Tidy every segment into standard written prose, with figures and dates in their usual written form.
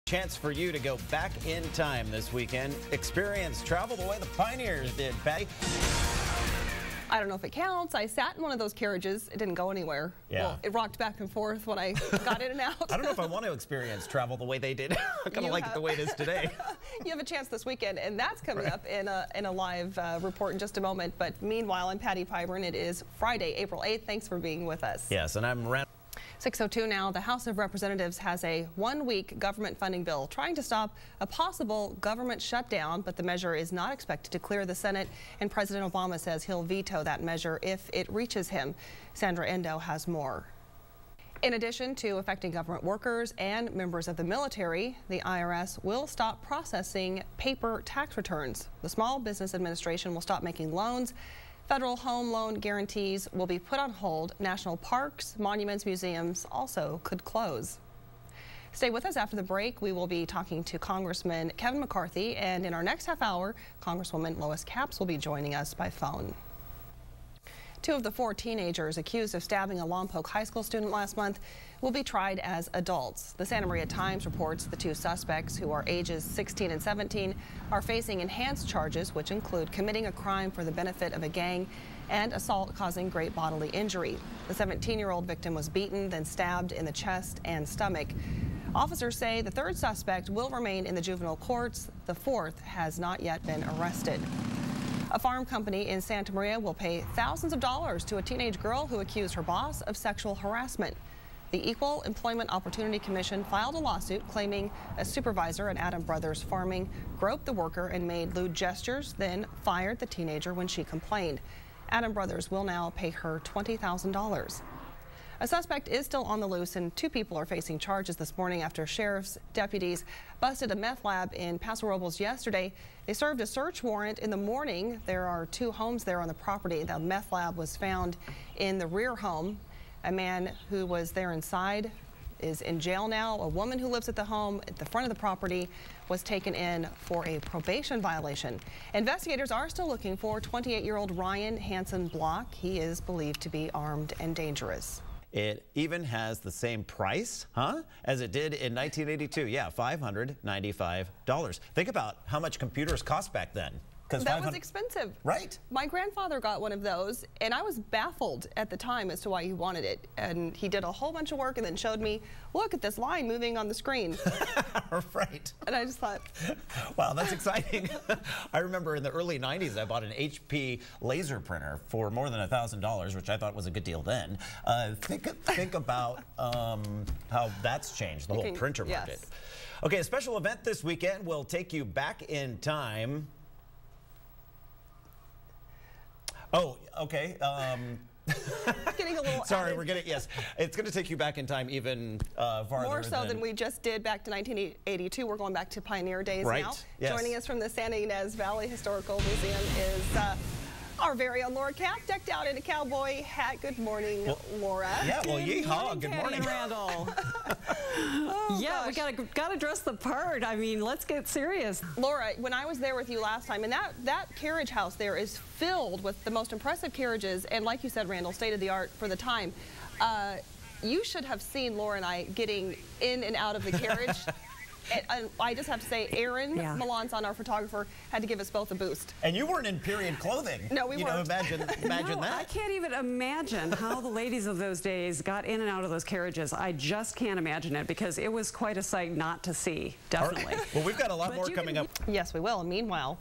Chance for you to go back in time this weekend. Experience travel the way the pioneers did, Patty. I don't know if it counts. I sat in one of those carriages. It didn't go anywhere. Yeah. Well, it rocked back and forth when I got in and out. I don't know if I want to experience travel the way they did. I kind of like it the way it is today. You have a chance this weekend, and that's coming up in a live report in just a moment. But meanwhile, I'm Patti Piburn. It is Friday, April 8th. Thanks for being with us. Yes, and I'm Randall. 6:02 now. The House of Representatives has a one-week government funding bill trying to stop a possible government shutdown, but the measure is not expected to clear the Senate, and President Obama says he'll veto that measure if it reaches him. Sandra Endo has more. In addition to affecting government workers and members of the military, the IRS will stop processing paper tax returns. The Small Business Administration will stop making loans. Federal home loan guarantees will be put on hold. National parks, monuments, museums also could close. Stay with us after the break. We will be talking to Congressman Kevin McCarthy, and in our next half hour, Congresswoman Lois Capps will be joining us by phone. 2 of the 4 teenagers accused of stabbing a Lompoc High School student last month will be tried as adults. The Santa Maria Times reports the 2 suspects, who are ages 16 and 17, are facing enhanced charges, which include committing a crime for the benefit of a gang and assault causing great bodily injury. The 17-year-old victim was beaten, then stabbed in the chest and stomach. Officers say the 3rd suspect will remain in the juvenile courts. The 4th has not yet been arrested. A farm company in Santa Maria will pay thousands of dollars to a teenage girl who accused her boss of sexual harassment. The Equal Employment Opportunity Commission filed a lawsuit claiming a supervisor at Adam Brothers Farming groped the worker and made lewd gestures, then fired the teenager when she complained. Adam Brothers will now pay her $20,000. A suspect is still on the loose, and 2 people are facing charges this morning after sheriff's deputies busted a meth lab in Paso Robles yesterday. They served a search warrant in the morning. There are 2 homes there on the property. The meth lab was found in the rear home. A man who was there inside is in jail now. A woman who lives at the home at the front of the property was taken in for a probation violation. Investigators are still looking for 28-year-old Ryan Hansen Block. He is believed to be armed and dangerous. It even has the same price, as it did in 1982. Yeah, $595. Think about how much computers cost back then. That was expensive. Right. My grandfather got one of those, and I was baffled at the time as to why he wanted it. And he did a whole bunch of work and then showed me, look at this line moving on the screen. Right. And I just thought, wow, that's exciting. I remember in the early 90s, I bought an HP laser printer for more than $1,000, which I thought was a good deal then. Think about how that's changed, the whole printer market. Yes. Okay, a special event this weekend will take you back in time. Oh, okay. Getting a little sorry, yes. It's going to take you back in time even farther. More so than we just did back to 1982. We're going back to Pioneer Days now. Yes. Joining us from the Santa Ynez Valley Historical Museum is our very own Laura Cap, decked out in a cowboy hat. Good morning, Laura. Yeah, well, yeehaw. Good morning, Randall. Yeah, we gotta dress the part. I mean, let's get serious. Laura, when I was there with you last time, and that carriage house there is filled with the most impressive carriages, and like you said, Randall, state of the art for the time. You should have seen Laura and I getting in and out of the carriage. I just have to say, Aaron Melanson, our photographer, had to give us both a boost. And you weren't in period clothing. No, we weren't. Imagine no, that. I can't even imagine how the ladies of those days got in and out of those carriages. I just can't imagine it, because it was quite a sight not to see, definitely. Well, we've got a lot more coming up. Yes, we will. And meanwhile,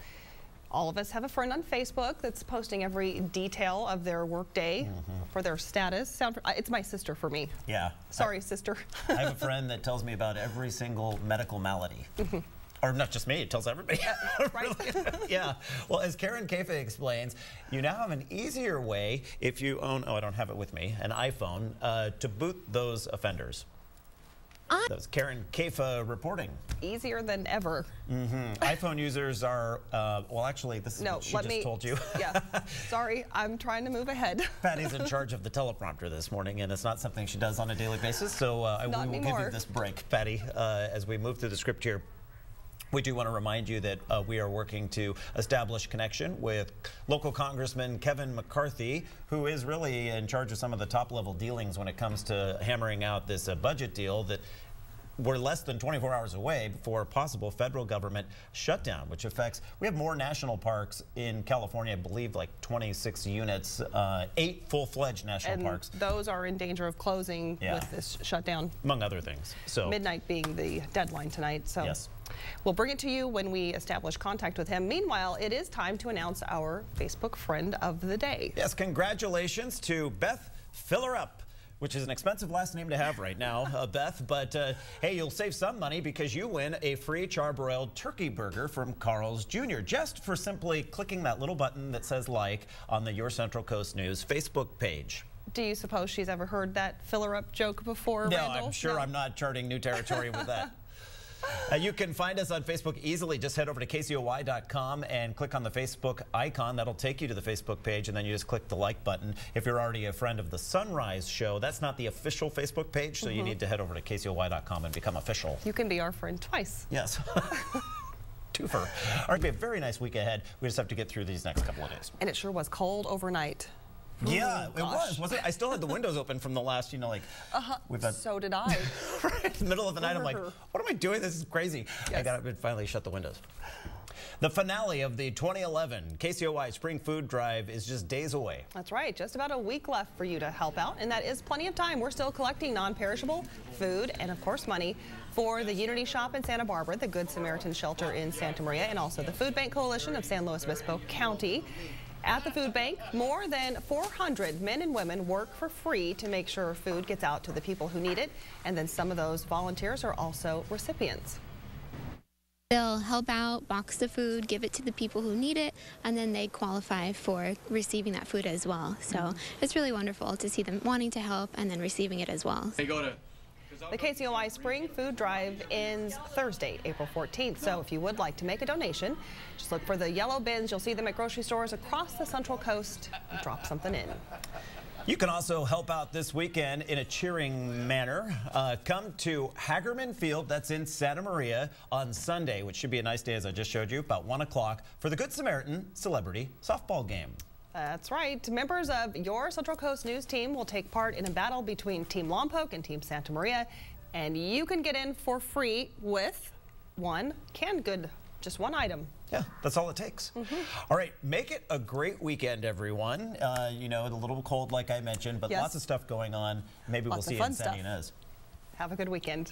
all of us have a friend on Facebook that's posting every detail of their workday for their status. It's my sister for me. Yeah. Sorry, sister. I have a friend that tells me about every single medical malady. Or not just me, it tells everybody. Right? Yeah. Well, as Karen Kefa explains, you now have an easier way if you own, I don't have it with me, an iPhone, to boot those offenders. That was Karen Kefa reporting. Easier than ever. iPhone users are, well, actually, this is what she just told you. Yeah. Sorry, I'm trying to move ahead. Patty's in charge of the teleprompter this morning, and it's not something she does on a daily basis, so we will give you this break, Patty, as we move through the script here. We do want to remind you that we are working to establish connection with local Congressman Kevin McCarthy, who is really in charge of some of the top-level dealings when it comes to hammering out this budget deal that we're less than 24 hours away before a possible federal government shutdown, which affects, we have more national parks in California, I believe like 26 units, 8 full-fledged national parks. Those are in danger of closing with this shutdown. Among other things. So midnight being the deadline tonight. So yes. We'll bring it to you when we establish contact with him. Meanwhile, it is time to announce our Facebook friend of the day. Yes, congratulations to Beth Fillerup, which is an expensive last name to have right now, Beth. But hey, you'll save some money because you win a free charbroiled turkey burger from Carl's Jr. just for simply clicking that little button that says like on the Your Central Coast News Facebook page. Do you suppose she's ever heard that Fillerup joke before, No, Randall? I'm sure I'm not charting new territory with that. You can find us on Facebook easily. Just head over to kcoy.com and click on the Facebook icon. That'll take you to the Facebook page, and then you just click the like button. If you're already a friend of the Sunrise Show, that's not the official Facebook page, so you need to head over to kcoy.com and become official. You can be our friend twice. Yes. Twofer. All right, we have a very nice week ahead. We just have to get through these next couple of days. And it sure was cold overnight. Yeah, it was, wasn't it? I still had the windows open from the last, you know, like, we've had... So did I. Right in the middle of the night, I'm like, what am I doing? This is crazy. Yes. I got to finally shut the windows. The finale of the 2011 KCOY Spring Food Drive is just days away. That's right. Just about a week left for you to help out, and that is plenty of time. We're still collecting non-perishable food and, of course, money for the Unity Shop in Santa Barbara, the Good Samaritan Shelter in Santa Maria, and also the Food Bank Coalition of San Luis Obispo County. At the food bank, more than 400 men and women work for free to make sure food gets out to the people who need it. And then some of those volunteers are also recipients. They'll help out, box the food, give it to the people who need it, and then they qualify for receiving that food as well. So it's really wonderful to see them wanting to help and then receiving it as well. The KCOY Spring Food Drive ends Thursday, April 14th. So if you would like to make a donation, just look for the yellow bins. You'll see them at grocery stores across the Central Coast and drop something in. You can also help out this weekend in a cheering manner. Come to Hagerman Field, that's in Santa Maria, on Sunday, which should be a nice day, as I just showed you, about 1 o'clock, for the Good Samaritan Celebrity Softball Game. That's right. Members of your Central Coast News team will take part in a battle between Team Lompoc and Team Santa Maria, and you can get in for free with one canned good, just one item. Yeah, that's all it takes. All right, make it a great weekend, everyone. You know, a little cold, like I mentioned, but lots of stuff going on. Maybe we'll see you in Santa Ynez. Have a good weekend.